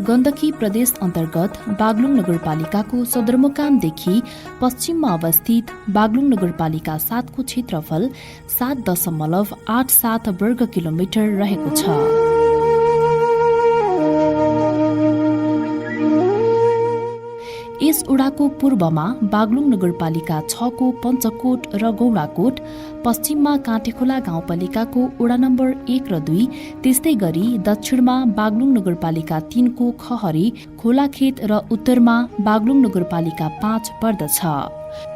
गण्डकी प्रदेश अन्तर्गत बागलुङ नगरपालिकाको सदरमुकामदेखि पश्चिममा अवस्थित बागलुङ नगरपालिका 7 को क्षेत्रफल 7.87 वर्ग किलोमिटर रहेको छ। यस ओडाको पूर्वमा बागलुङ नगरपालिका 6 को पञ्चकोट र गौडाकोट, पश्चिममा काँटेखोला गाउँपालिकाको ओडा नम्बर 1 र 2, त्यस्तै गरी दक्षिणमा बागलुङ नगरपालिका 3 को खहरी, खोलाखेत र उत्तरमा बागलुङ नगरपालिका 5 पर्दछ।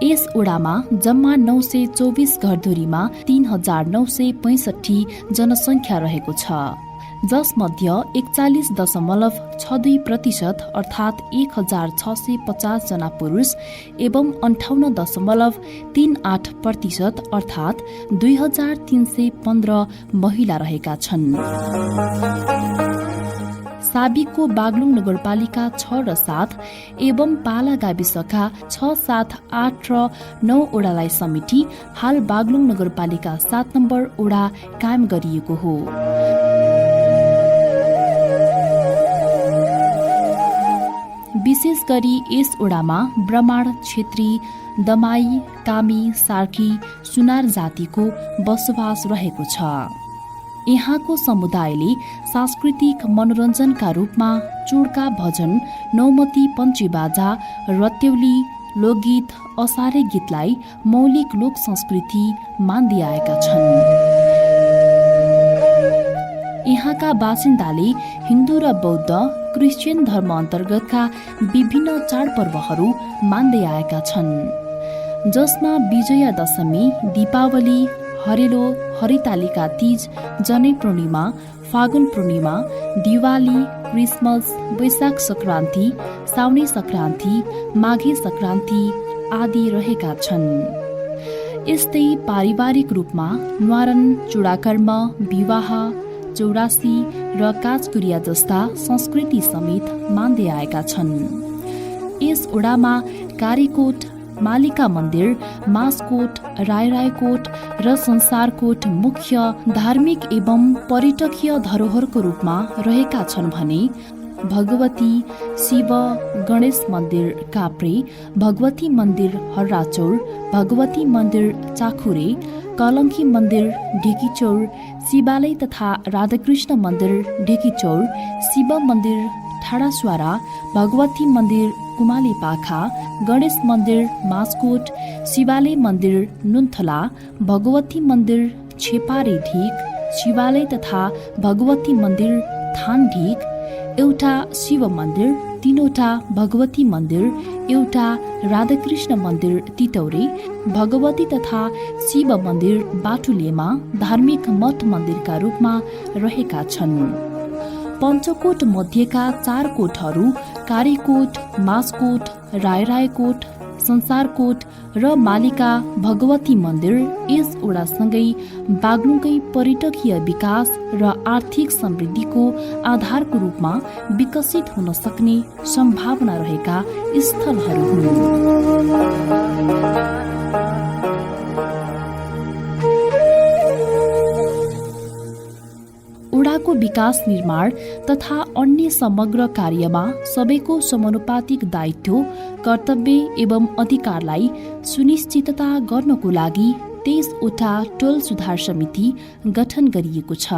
यस ओडामा जम्मा 924 घरधुरीमा 3965 जनसङ्ख्या रहेको छ, जसमध्ये 41.62% अर्थात् 1650 जना पुरुष एवं 58.38% अर्थात् 2315 महिला रहेका छन्। साबिकको बागलुङ नगरपालिका 6 र 7 एवं पाला गाविसका 6, 7, 8 र 9 ओडालाई समेटी हाल बागलुङ नगरपालिका 7 नम्बर ओडा कायम गरिएको हो। विशेष गरी यस ओडामा ब्राह्मण, क्षेत्री, दमाई, कामी, सार्की, सुनार जातिको बसोबास रहेको छ। यहाँको समुदायले सांस्कृतिक मनोरञ्जनका रूपमा चुड्का भजन, नौमती पञ्चेबाजा, रत्यौली, लोकगीत, असारे गीतलाई मौलिक लोक संस्कृति मान्दै आएका छन्। यहाँका बासिन्दाले हिन्दू र बौद्ध, क्रिस्चियन धर्म अन्तर्गतका विभिन्न चाडपर्वहरू मान्दै आएका छन्, जसमा विजया दशमी, दीपावली, हरेलो, हरितालिका तीज, जनै पूर्णिमा, फागुन पूर्णिमा, दिवाली, क्रिसमस, वैशाख संक्रान्ति, साउने संक्रान्ति, माघे संक्रान्ति आदि रहेका छन्। यस्तै पारिवारिक रूपमा न्वारन, चूडाकर्म, विवाह, चौरासी र काजकुरिया जस्ता संस्कृति समेत मान्दै आएका छन्। यस ओडामा कारीकोट, मालिका मन्दिर, मासकोट, रायरायकोट र संसारकोट मुख्य धार्मिक एवं पर्यटकीय धरोहरको रूपमा रहेका छन् भने भगवती, शिव, गणेश मन्दिर काप्रे, भगवती मन्दिर हर्राचौर, भगवती मन्दिर चाखुरे, कलङ्की मन्दिर ढेकीचौर, शिवालय तथा राधाकृष्ण मन्दिर ढेकीचौर, शिव मन्दिर ठाडास्वारा, भगवती मन्दिर कुमाली पाखा, गणेश मन्दिर मासकोट, शिवालय मन्दिर नुन्थला, भगवती मन्दिर छेपारे ढिक, शिवालय तथा भगवती मन्दिर थान ढिक, एउटा शिव मन्दिर, 3वटा भगवती मन्दिर, एउटा राधाकृष्ण मन्दिर तितौरे, भगवती तथा शिव मन्दिर बाटुलेमा धार्मिक मठ मन्दिरका रूपमा रहेका छन्। पञ्चकोट मध्येका 4 कोटहरू कारीकोट, मासकोट, रायरायकोट, संसारकोट र मालिका भगवती मन्दिर यस ओडासँगै बागलुङकै पर्यटकीय विकास र आर्थिक समृद्धिको आधारको रूपमा विकसित हुन सक्ने सम्भावना रहेका स्थलहरू हुन्। ओडाको विकास, निर्माण तथा अन्य समग्र कार्यमा सबैको समानुपातिक दायित्व, कर्तव्य एवं अधिकारलाई सुनिश्चितता गर्नको लागि 23वटा टोल सुधार समिति गठन गरिएको छ।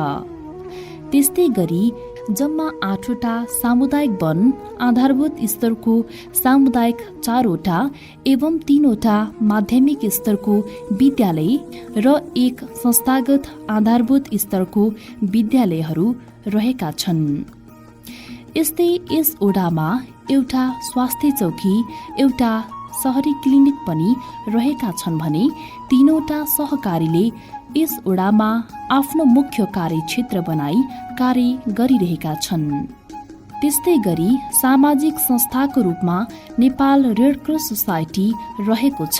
त्यस्तै गरी जम्मा 8वटा सामुदायिक वन, आधारभूत स्तरको सामुदायिक 4वटा एवं 3वटा माध्यमिक स्तरको विद्यालय र 1 संस्थागत आधारभूत स्तरको विद्यालयहरू रहेका छन्। यस्तै यस ओडामा एउटा स्वास्थ्य चौकी, एउटा सहरी क्लिनिक पनि रहेका छन् भने 3वटा सहकारीले यस ओडामा आफ्नो मुख्य कार्यक्षेत्र बनाई कार्य गरिरहेका छन्। त्यस्तै गरी सामाजिक संस्थाको रूपमा नेपाल रेड क्रस सोसाइटी रहेको छ।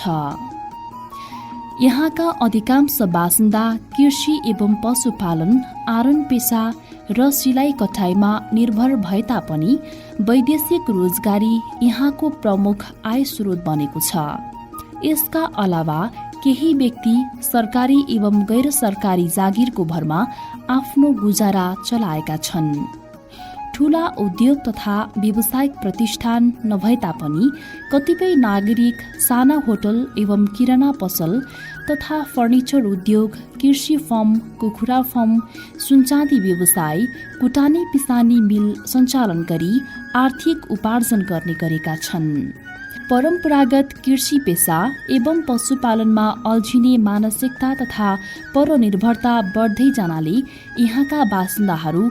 यहाँका अधिकांश बासिन्दा कृषि एवं पशुपालन, आरन पेशा र सिलाई कठाईमा निर्भर भए तापनि वैदेशिक रोजगारी यहाँको प्रमुख आय स्रोत बनेको छ। यसका अलावा केही व्यक्ति सरकारी एवं गैर सरकारी जागिरको भरमा आफ्नो गुजारा चलाएका छन्। ठूला उद्योग तथा व्यावसायिक प्रतिष्ठान नभए तापनि कतिपय नागरिक साना होटल एवं किराना पसल तथा फर्निचर उद्योग, कृषि फर्म, कुखुरा फर्म, सुनचाँदी व्यवसाय, कुटानी पिसानी मिल सञ्चालन गरी आर्थिक उपार्जन गर्ने गरेका छन्। परम्परागत कृषि पेशा एवं पशुपालनमा अल्झिने मानसिकता तथा परनिर्भरता बढ्दै जानाले यहाँका बासिन्दाहरू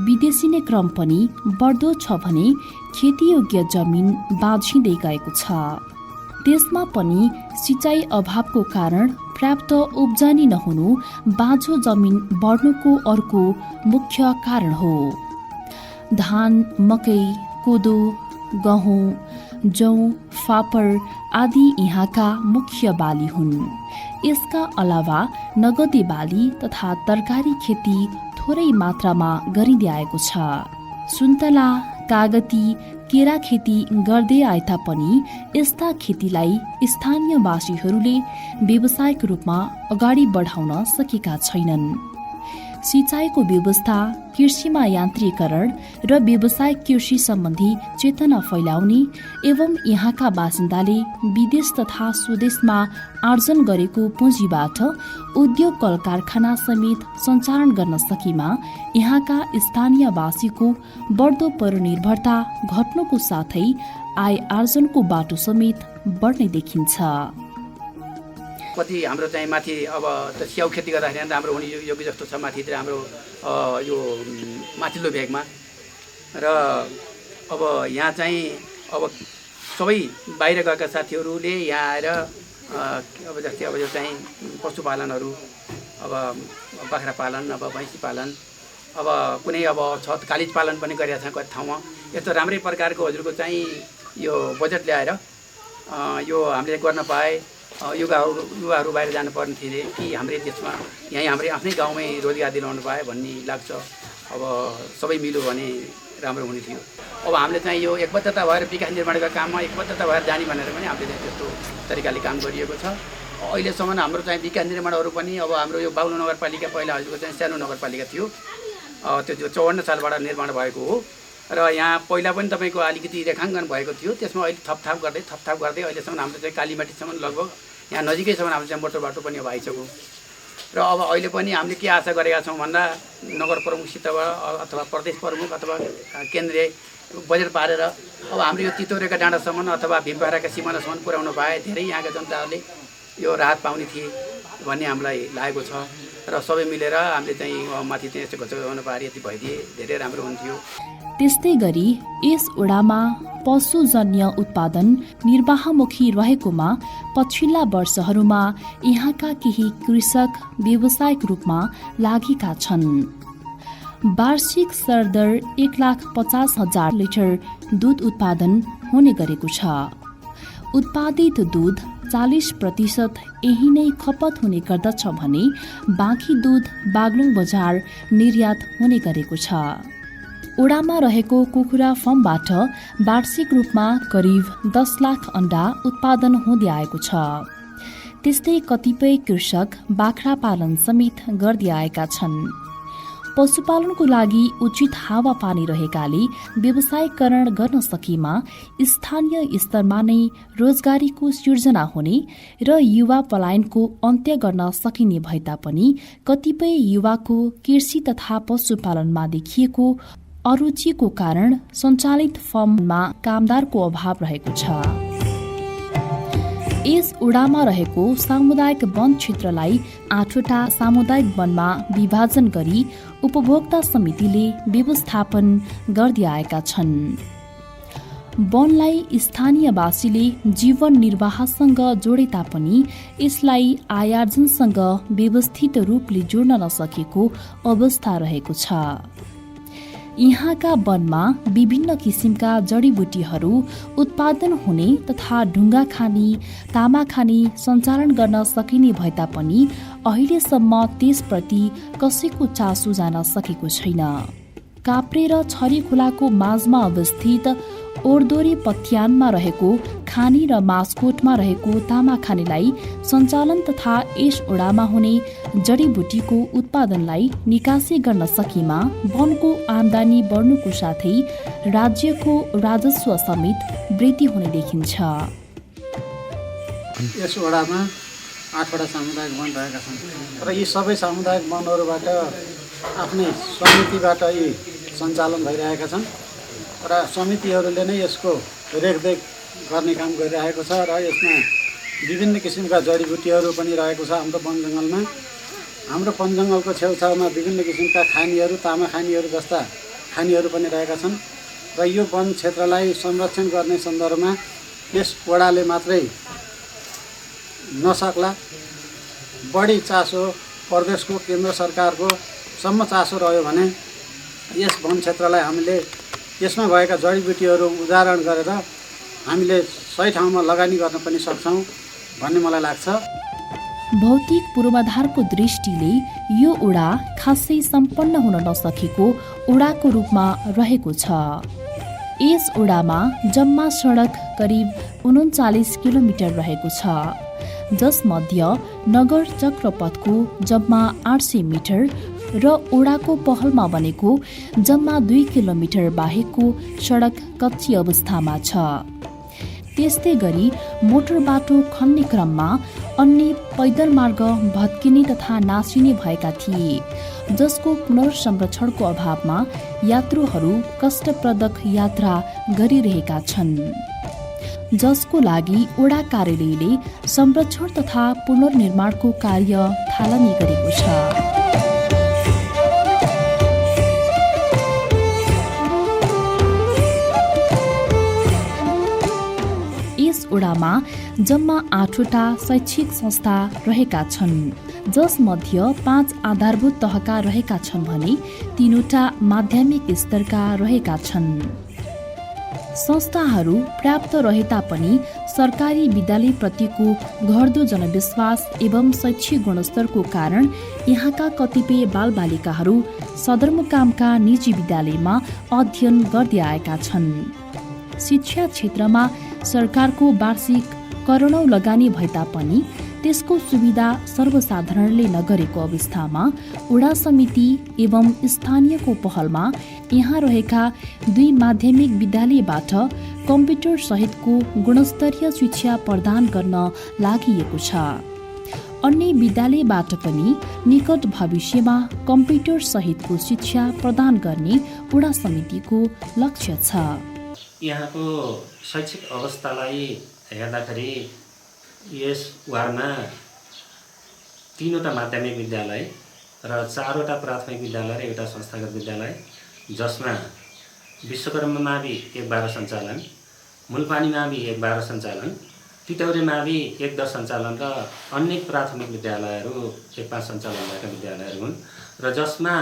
विदेशिने क्रम पनि बढ्दो छ भने खेतीयोग्य जमिन बाँझिँदै गएको छ। देशमा पनि सिँचाइ अभावको कारण पर्याप्त उब्जनी नहुनु बाँझो जमिन बढ्नुको अर्को मुख्य कारण हो। धान, मकै, कोदो, गहुँ, जौ, फापर आदि यहाँका मुख्य बाली हुन्। यसका अलावा नगदी बाली तथा तरकारी खेती थोरै मात्रामा गरिँदै आएको छ। सुन्तला, कागती, केरा खेती गर्दै आए तापनि यस्ता खेतीलाई स्थानीयवासीहरूले व्यावसायिक रूपमा अगाडि बढाउन सकेका छैनन्। सिँचाइको व्यवस्था, कृषिमा यान्त्रीकरण र व्यावसायिक कृषि सम्बन्धी चेतना फैलाउने एवं यहाँका बासिन्दाले विदेश तथा स्वदेशमा आर्जन गरेको पुँजीबाट उद्योग कल कारखाना समेत सञ्चालन गर्न सकेमा यहाँका स्थानीयवासीको बढ्दो परनिर्भरता घट्नुको साथै आय आर्जनको बाटो समेत बढ्ने देखिन्छ। कति हाम्रो चाहिँ माथि अब स्याउ खेती गर्दाखेरि राम्रो हुने योग्य जस्तो छ माथितिर हाम्रो यो माथिल्लो भेगमा। र अब यहाँ चाहिँ अब सबै बाहिर गएका साथीहरूले यहाँ आएर अब जस्तै अब यो चाहिँ पशुपालनहरू, अब बाख्रा पालन, अब भैँसी पालन, अब कुनै अब छ कालिज पालन पनि गरिरहेको छ कति ठाउँमा। यस्तो राम्रै प्रकारको हजुरको चाहिँ यो बजेट ल्याएर यो हामीले गर्न पाए युवाहरू बाहिर जानुपर्ने थिए कि हाम्रै देशमा यहीँ हाम्रै आफ्नै गाउँमै रोजगार दिलाउनु पाए भन्ने लाग्छ। अब सबै मिल्यो भने राम्रो हुने थियो। अब हामीले चाहिँ यो एकबद्धता भएर विकास निर्माणका काममा एकबद्धता भएर जाने भनेर पनि हामीले चाहिँ त्यस्तो तरिकाले काम गरिएको छ। अहिलेसम्म हाम्रो चाहिँ विकास निर्माणहरू पनि अब हाम्रो यो बागलुङ नगरपालिका पहिला हजुरको चाहिँ सानो नगरपालिका थियो, त्यो 54 सालबाट निर्माण भएको हो। र यहाँ पहिला पनि तपाईँको अलिकति रेखाङ्कन भएको थियो, त्यसमा अहिले थपथाप गर्दै अहिलेसम्म हाम्रो चाहिँ कालीमाटीसम्म लगभग यहाँ नजिकैसम्म हाम्रो चाहिँ मोटर बाटो पनि अब आइसक्यो। र अब अहिले पनि हामीले के आशा गरेका छौँ भन्दा नगर प्रमुखसितबाट अथवा प्रदेश प्रमुख अथवा केन्द्रीय बजेट पारेर अब हाम्रो यो तितौरेका डाँडासम्म अथवा भीमपाराका सिमानासम्म पुर्याउन पाए धेरै यहाँका जनताहरूले यो राहत पाउने थिए भन्ने हामीलाई लागेको छ। र सबै मिलेर हामीले चाहिँ माथि चाहिँ यस्तो घोषणा पारी यति भइदिए धेरै राम्रो हुन्थ्यो। त्यस्तै गरी यस ओडामा पशुजन्य उत्पादन निर्वाहमुखी रहेकोमा पछिल्ला वर्षहरूमा यहाँका केही कृषक व्यावसायिक रूपमा लागेका छन्। वार्षिक सरदर 1,50,000 लिटर दूध उत्पादन हुने गरेको छ। उत्पादित दूध 40% यही नै खपत हुने गर्दछ भने बाँकी दूध बागलुङ बजार निर्यात हुने गरेको छ। ओडामा रहेको कुखुरा फर्मबाट वार्षिक रूपमा करिब 10 लाख अण्डा उत्पादन हुँदै आएको छ। त्यस्तै कतिपय कृषक बाख्रा पालन समेत गर्दै आएका छन्। पशुपालनको लागि उचित हावापानी रहेकाले व्यवसायीकरण गर्न सकेमा स्थानीय स्तरमा नै रोजगारीको सिर्जना हुने र युवा पलायनको अन्त्य गर्न सकिने भए तापनि कतिपय युवाको कृषि तथा पशुपालनमा देखिएको अरुचिको कारण सञ्चालित फर्ममा कामदारको अभाव रहेको छ। यस ओडामा रहेको सामुदायिक वन क्षेत्रलाई 8वटा सामुदायिक वनमा विभाजन गरी उपभोक्ता समितिले व्यवस्थापन गर्दै आएका छन्। वनलाई स्थानीयवासीले जीवन निर्वाहसँग जोडे तापनि यसलाई आयार्जनसँग व्यवस्थित रूपले जोड्न नसकेको अवस्था रहेको छ। यहाँका वनमा विभिन्न किसिमका जडीबुटीहरू उत्पादन हुने तथा ढुङ्गा खानी, तामा खानी सञ्चालन गर्न सकिने भए तापनि अहिलेसम्म त्यसप्रति कसैको चासो जान सकेको छैन। काप्रे र छरी खोलाको माझमा अवस्थित ओर्दोरी पत्यानमा रहेको खानी र मास्कोटमा रहेको तामाखानीलाई सञ्चालन तथा यस ओडामा हुने जडीबुटीको उत्पादनलाई निकासी गर्न सकेमा वनको आमदानी बढ्नुको साथै राज्यको राजस्व समेत वृद्धि हुने देखिन्छ। यस वडामा 8वटा सामुदायिक वन रहेका छन् र यी सबै सामुदायिक वनहरूबाट आफ्नै समितिबाट यी सञ्चालन भइरहेका छन् र समितिहरूले नै यसको रेखदेख गर्ने काम गरिरहेको छ र यसमा विभिन्न किसिमका जडीबुटीहरू पनि रहेको छ। हाम्रो वन जङ्गलमा, हाम्रो वन जङ्गलको छेउछाउमा विभिन्न किसिमका खानीहरू, तामा खानीहरू जस्ता खानीहरू पनि रहेका छन् र यो वन क्षेत्रलाई संरक्षण गर्ने सन्दर्भमा यस वडाले मात्रै नसक्ला, बढी चासो प्रदेशको, केन्द्र सरकारको सम्म चासो रह्यो भने यस वन क्षेत्रलाई हामीले यसमा भएका जडीबुटीहरू उदाहरण गरेर हामीले सही ठाउँमा लगानी गर्न पनि सक्छौँ भन्ने मलाई लाग्छ। भौतिक पूर्वाधारको दृष्टिले यो ओडा खासै सम्पन्न हुन नसकेको ओडाको रूपमा रहेको छ। यस ओडामा जम्मा सडक करिब 39 किलोमिटर रहेको छ, जसमध्ये नगर चक्रपथको जम्मा 800 मिटर र ओडाको पहलमा बनेको जम्मा 2 किलोमिटर बाहेकको सडक कच्ची अवस्थामा छ। त्यस्तै गरी मोटर बाटो खन्ने क्रममा अन्य पैदल मार्ग भत्किने तथा नासिने भएका थिए, जसको पुनर्संरक्षणको अभावमा यात्रुहरू कष्टप्रदक यात्रा गरिरहेका छन्, जसको लागि ओडा कार्यालयले संरक्षण तथा पुनर्निर्माणको कार्य थालनी गरेको छ। ओडामा जम्मा 8वटा शैक्षिक संस्था रहेका छन्, जसमध्ये 5 आधारभूत तहका रहेका छन् भने 3वटा माध्यमिक स्तरका रहेका छन्। संस्थाहरू पर्याप्त रहे तापनि सरकारी विद्यालयप्रतिको घट्दो जनविश्वास एवं शैक्षिक गुणस्तरको कारण यहाँका कतिपय बालबालिकाहरू सदरमुकामका निजी विद्यालयमा अध्ययन गर्दै आएका छन्। शिक्षा क्षेत्रमा सरकारको वार्षिक करोडौं लगानी भए तापनि त्यसको सुविधा सर्वसाधारणले नगरेको अवस्थामा ओडा समिति एवं स्थानीयको पहलमा यहाँ रहेका 2 माध्यमिक विद्यालयबाट कम्प्युटर सहितको गुणस्तरीय शिक्षा प्रदान गर्न लागिएको छ। अन्य विद्यालयबाट पनि निकट भविष्यमा कम्प्युटर सहितको शिक्षा प्रदान गर्ने ओडा समितिको लक्ष्य छ। यहाँको शैक्षिक अवस्थालाई हेर्दाखेरि यस वार्डमा 3वटा माध्यमिक विद्यालय र 4वटा प्राथमिक विद्यालय र एउटा संस्थागत विद्यालय, जसमा विश्वकर्मा मावि 1-12 सञ्चालन, मूलपानी मावि 1-12 सञ्चालन, तितौरे मावि 1-10 सञ्चालन र अन्य प्राथमिक विद्यालयहरू 1-5 सञ्चालन भएका विद्यालयहरू हुन् र जसमा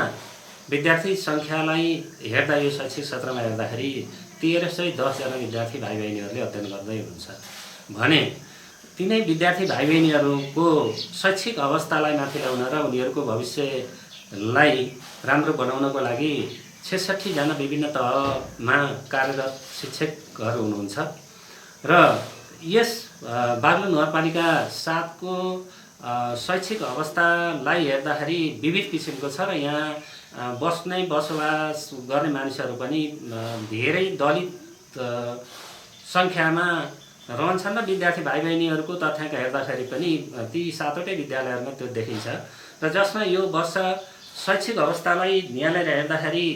विद्यार्थी सङ्ख्यालाई हेर्दा यो शैक्षिक सत्रमा हेर्दाखेरि 1310 जना विद्यार्थी भाइ बहिनीहरूले अध्ययन गर्दै हुनुहुन्छ भने तिनै विद्यार्थी भाइ बहिनीहरूको शैक्षिक अवस्थालाई माथि ल्याउन र उनीहरूको भविष्यलाई राम्रो बनाउनको लागि 66 जना विभिन्न तहमा कार्यरत शिक्षकहरू हुनुहुन्छ र यस बागलुङ नगरपालिका 7 को शैक्षिक अवस्थालाई हेर्दाखेरि विविध किसिमको छ र यहाँ बसोबास गर्ने मानिसहरू पनि धेरै दलित सङ्ख्यामा रहन्छन् र विद्यार्थी भाइ बहिनीहरूको तथ्याङ्क हेर्दाखेरि पनि ती 7वटै विद्यालयहरूमा त्यो देखिन्छ र जसमा यो वर्ष शैक्षिक अवस्थालाई न्यायालयले हेर्दाखेरि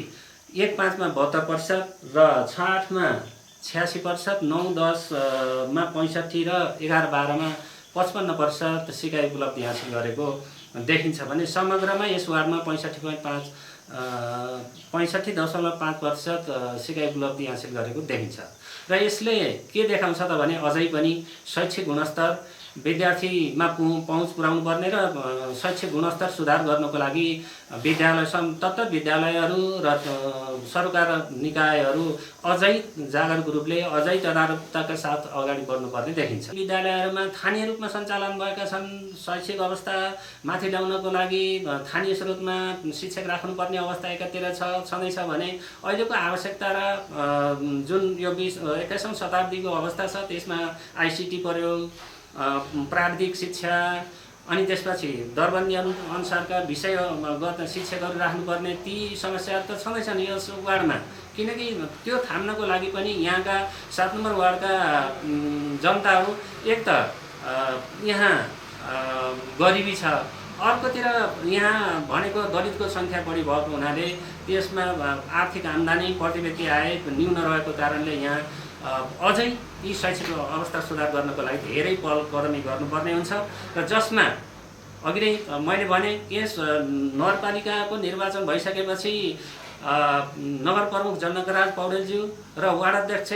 1-5 मा 72% र 6-8 मा 86%, 9-10 मा 65 र 11-12 मा 55% सिकाइ उपलब्धि हासिल गरेको देखिन्छ भने समग्रमा यस वार्डमा 65.5% सिकाइ उपलब्धि हासिल गरेको देखिन्छ र यसले के देखाउँछ त भने अझै पनि शैक्षिक गुणस्तर विद्यार्थीमा पहुँच पुर्याउनु पर्ने र शैक्षिक गुणस्तर सुधार गर्नको लागि तत्त विद्यालयहरू र सरकार निकायहरू अझै जागरुक रूपले अझै तदारुकताका साथ अगाडि बढ्नुपर्ने देखिन्छ। विद्यालयहरूमा स्थानीय रूपमा सञ्चालन भएका छन्। शैक्षिक अवस्था माथि ल्याउनको लागि स्थानीय स्रोतमा शिक्षक राख्नुपर्ने अवस्था एकातिर छँदैछ भने अहिलेको आवश्यकता र जुन यो 21औं शताब्दीको अवस्था छ त्यसमा आइसिटी प्रयोग, प्राविधिक शिक्षा अनि त्यसपछि दरबन्दी अनुसारका विषयगत शिक्षकहरू राख्नुपर्ने ती समस्याहरू त छँदैछन् यस वार्डमा। किनकि त्यो थाम्नको लागि पनि यहाँका 7 नम्बर वार्डका जनताहरू एक त यहाँ गरिबी छ, अर्कोतिर यहाँ भनेको दलितको सङ्ख्या बढी भएको हुनाले त्यसमा आर्थिक आम्दानी प्रति व्यक्ति आय न्यून रहेको कारणले यहाँ अझै यी शैक्षिक अवस्था सुधार गर्नको लागि धेरै पहल कदमी गर्नुपर्ने हुन्छ र जसमा अघि नै मैले भने यस नगरपालिकाको निर्वाचन भइसकेपछि नगर प्रमुख जनकराज पौडेलज्यू र वार्ड अध्यक्ष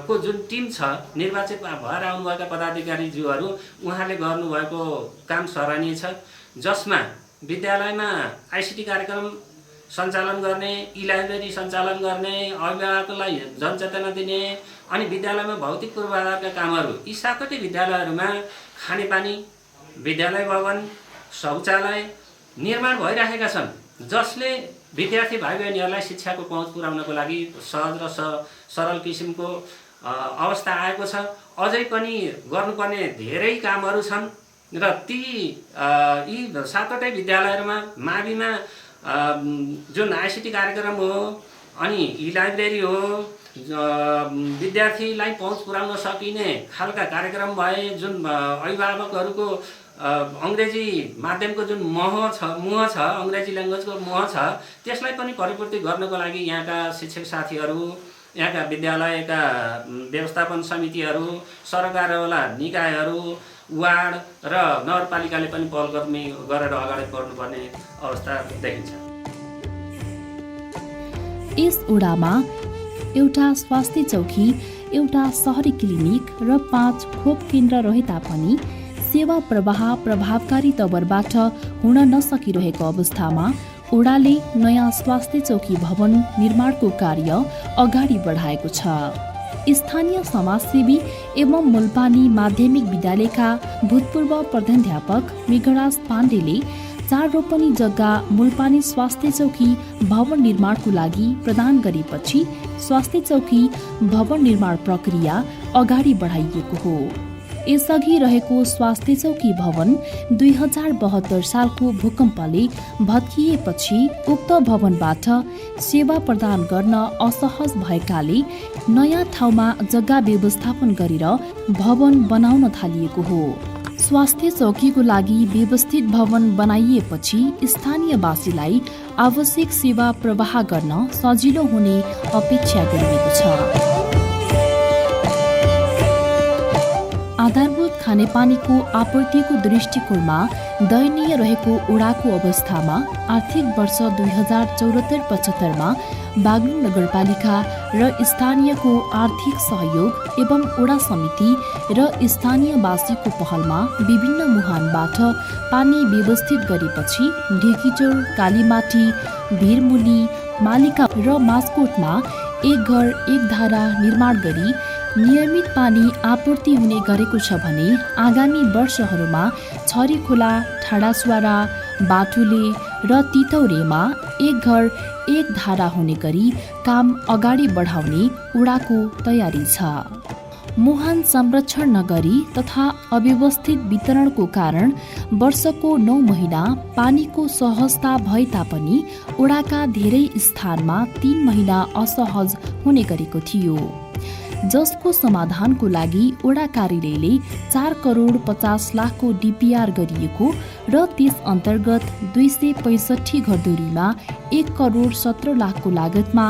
को जुन टिम छ निर्वाचित भएर आउनुभएका पदाधिकारीज्यूहरू उहाँले गर्नुभएको काम सराहनीय छ। जसमा विद्यालयमा आइसिटी कार्यक्रम सञ्चालन गर्ने, ई-लाइब्रेरी सञ्चालन गर्ने, अभिभावकलाई जनचेतना दिने अनि विद्यालयमा भौतिक पूर्वाधारका कामहरू यी 7वटै विद्यालयहरूमा खानेपानी, विद्यालय भवन, शौचालय निर्माण भइरहेका छन् जसले विद्यार्थी भाइ बहिनीहरूलाई शिक्षाको पहुँच पुर्याउनको लागि सहज र सरल किसिमको अवस्था आएको छ। अझै पनि गर्नुपर्ने धेरै कामहरू छन् र ती यी 7वटै विद्यालयहरूमा माविमा जुन आइसिटी कार्यक्रम हो अनि ई-लाइब्रेरी हो, विद्यार्थीलाई पहुँच पुर्याउन सकिने खालका कार्यक्रम भए, जुन अभिभावकहरूको अङ्ग्रेजी माध्यमको जुन मोह छ, अङ्ग्रेजी ल्याङ्ग्वेजको मोह छ, त्यसलाई पनि परिपूर्ति गर्नको लागि यहाँका शिक्षक साथीहरू, यहाँका विद्यालयका व्यवस्थापन समितिहरू, सरकारवाला निकायहरू, वार्ड र नगरपालिकाले पनि पहल गरेर अगाडि बढ्नुपर्ने अवस्था देखिन्छ। यस वडामा एउटा स्वास्थ्य चौकी, एउटा सहरी क्लिनिक र 5 खोप केन्द्र रहे तापनि सेवा प्रवाह प्रभावकारी तवरबाट हुन नसकिरहेको अवस्थामा वडाले नयाँ स्वास्थ्य चौकी भवन निर्माणको कार्य अगाडि बढाएको छ। स्थानीय समाजसेवी एवं मुलपानी माध्यमिक विद्यालयका भूतपूर्व प्रधानाध्यापक मेघराज पाण्डेले 4 रोपनी जग्गा मुलपानी स्वास्थ्य चौकी भवन निर्माणको लागि प्रदान गरेपछि स्वास्थ्य चौकी भवन निर्माण प्रक्रिया अगाडि बढाइएको हो। यसअघि रहेको स्वास्थ्य चौकी भवन 2072 सालको भूकम्पले भत्किएपछि उक्त भवनबाट सेवा प्रदान गर्न असहज भएकाले नयाँ ठाउँमा जग्गा व्यवस्थापन गरेर भवन बनाउन थालिएको हो। स्वास्थ्य चौकीको लागि व्यवस्थित भवन बनाइएपछि स्थानीयवासीलाई आवश्यक सेवा प्रवाह गर्न सजिलो हुने अपेक्षा गरिएको छ। आधारभूत खानेपानीको आपूर्तिको दृष्टिकोणमा दयनीय रहेको वडाको अवस्थामा आर्थिक वर्ष 2074-75 बागलुङ नगरपालिका र स्थानीयको आर्थिक सहयोग एवं वडा समिति र स्थानीयवासीको पहलमा विभिन्न मुहानबाट पानी व्यवस्थित गरेपछि ढेकीचोर, कालीमाटी, भिरमुली, मालिका र मास्कोटमा एक घर एक धारा निर्माण गरी नियमित पानी आपूर्ति हुने गरेको छ भने आगामी वर्षहरूमा छरीखोला, ठाडासुवारा, बाटुले र तितौरेमा एक घर एक धारा हुने गरी काम अगाडि बढाउने वडाको तयारी छ। मुहान संरक्षण नगरी तथा अव्यवस्थित वितरणको कारण वर्षको 9 महिना पानीको सहजता भए तापनि वडाका धेरै स्थानमा 3 महिना असहज हुने गरेको थियो, जसको समाधानको लागि वडा कार्यालयले 4 करोड 50 लाखको डिपिआर गरिएको र त्यस अन्तर्गत 265 घरधुरीमा 1 करोड 17 लाखको लागतमा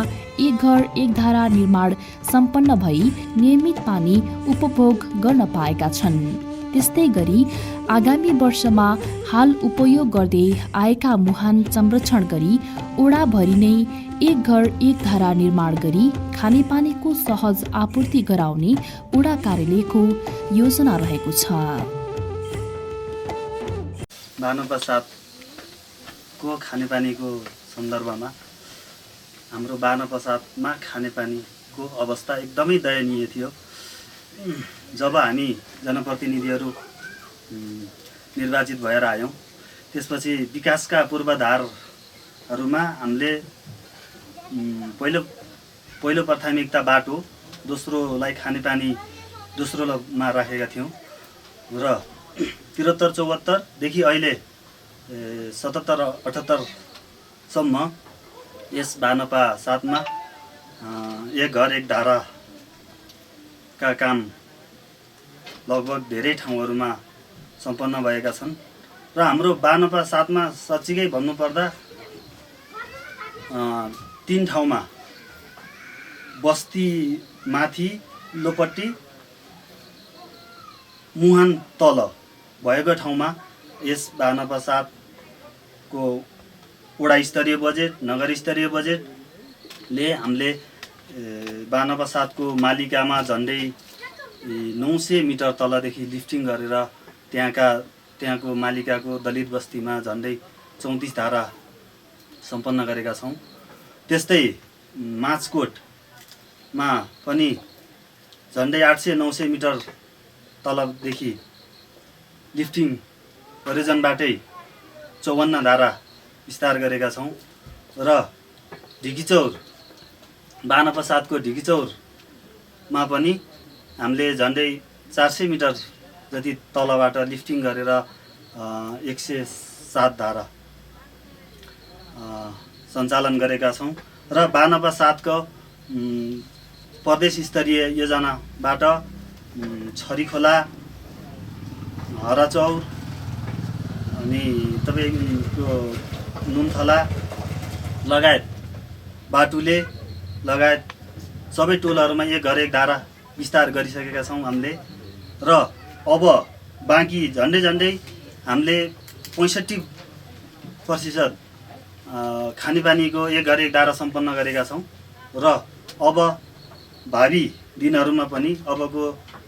एक घर एक धारा निर्माण सम्पन्न भई नियमित पानी उपभोग गर्न पाएका छन्। त्यस्तै गरी आगामी वर्षमा हाल उपयोग गर्दै आएका मुहान संरक्षण गरी वडाभरि नै एक घर एक धारा निर्माण गरी खानेपानीको सहज आपूर्ति गराउने वडा कार्यालयको योजना रहेको छ। भानुपा 7को खानेपानीको सन्दर्भमा हाम्रो भानुपा 7मा खानेपानीको अवस्था एकदमै दयनीय थियो। जब हामी जनप्रतिनिधिहरू निर्वाचित भएर आयौँ त्यसपछि विकासका पूर्वाधारहरूमा हामीले पहिलो प्राथमिकता बाटो, दोस्रोलाई खानेपानी दोस्रोमा राखेका थियौँ र 73-74 देखि अहिले 77-78सम्म यस भानुपा 7मा एक घर एक धाराका काम लगभग धेरै ठाउँहरूमा सम्पन्न भएका छन् र हाम्रो भानुपा 7मा साँच्चीकै भन्नुपर्दा 3 ठाउँमा बस्ती माथि लोपट्टि मुहान तल भएको ठाउँमा यस भानुपा 7को वडा स्तरीय बजेट, नगर स्तरीय बजेटले हामीले भानुपा 7को मालिकामा झन्डै 900 मिटर तलदेखि लिफ्टिङ गरेर त्यहाँको मालिकाको दलित बस्तीमा झन्डै 34 धारा सम्पन्न गरेका छौँ। त्यस्तै माझकोटमा पनि झन्डै 800-900 मिटर तलदेखि लिफ्टिङ प्रयोजनबाटै 54 धारा विस्तार गरेका छौँ र ढिकीचौर भानुपा 7को ढिकीचौरमा पनि हामीले झन्डै 400 मिटर जति तलबाट लिफ्टिङ गरेर 107 धारा सञ्चालन गरेका छौँ र भानुपा 7को प्रदेश स्तरीय योजनाबाट छरीखोला, हराचौर अनि तपाईँको नुनथला लगायत बाटुले लगायत सबै टोलहरूमा एक घर एक धारा विस्तार गरिसकेका छौँ हामीले र अब बाँकी झन्डै हामीले 65% खानेपानीको एक घर एक धारा सम्पन्न गरेका छौँ र अब भावी दिनहरूमा पनि अबको